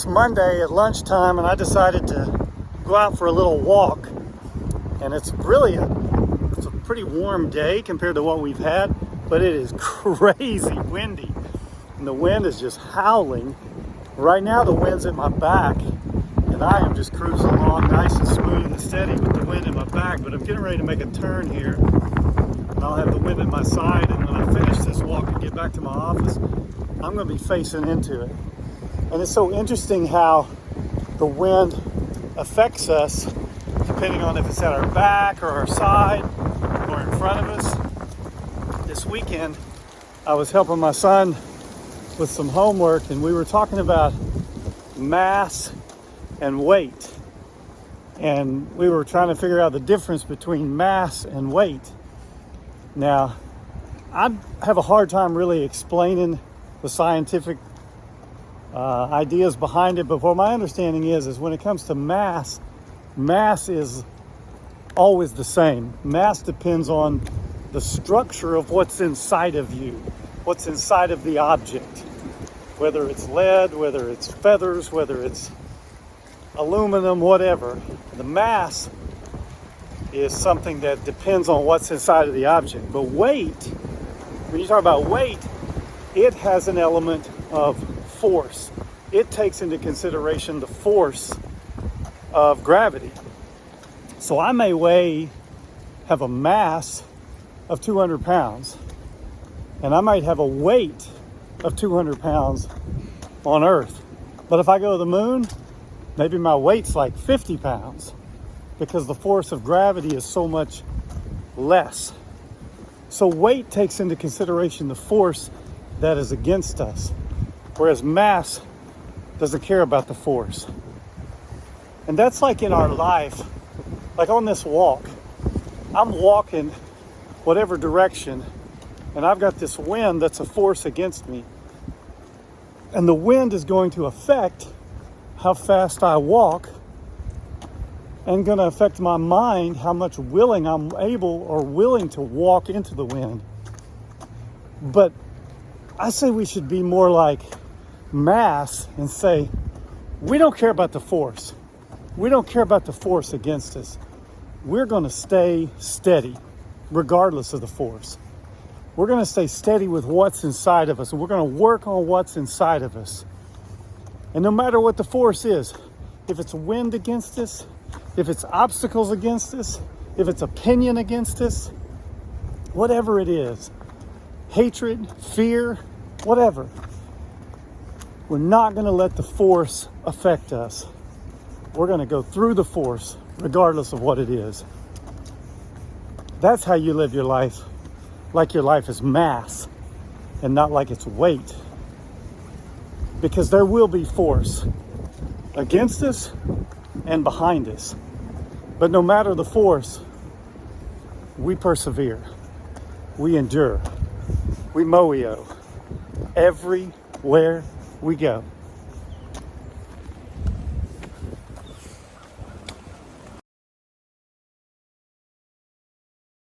It's Monday at lunchtime and I decided to go out for a little walk. And it's a pretty warm day compared to what we've had, but it is crazy windy. And the wind is just howling. Right now the wind's at my back and I am just cruising along nice and smooth and steady with the wind in my back, but I'm getting ready to make a turn here. And I'll have the wind at my side, and when I finish this walk and get back to my office, I'm going to be facing into it. And it's so interesting how the wind affects us depending on if it's at our back or our side or in front of us. This weekend, I was helping my son with some homework, and we were talking about mass and weight. And we were trying to figure out the difference between mass and weight. Now, I have a hard time really explaining the scientific ideas behind it, but what my understanding is when it comes to mass is always the same. Mass depends on the structure of what's inside of you, what's inside of the object, whether it's lead, whether it's feathers, whether it's aluminum, whatever. The mass is something that depends on what's inside of the object. But weight, when you talk about weight, it has an element of force. It takes into consideration the force of gravity. So I may have a mass of 200 pounds, and I might have a weight of 200 pounds on Earth. But if I go to the moon, maybe my weight's like 50 pounds because the force of gravity is so much less. So weight takes into consideration the force that is against us, whereas mass doesn't care about the force. And that's like in our life, like on this walk. I'm walking whatever direction, and I've got this wind that's a force against me. And the wind is going to affect how fast I walk, and going to affect my mind, how much willing I'm able or willing to walk into the wind. But I say we should be more like mass and say, we don't care about the force. We don't care about the force against us. We're going to stay steady regardless of the force. We're going to stay steady with what's inside of us, and we're going to work on what's inside of us. And no matter what the force is, if it's wind against us, if it's obstacles against us, if it's opinion against us, whatever it is, hatred, fear, whatever, we're not going to let the force affect us. We're going to go through the force regardless of what it is. That's how you live your life, like your life is mass and not like it's weight. Because there will be force against us and behind us. But no matter the force, we persevere, we endure, we moeo everywhere we go.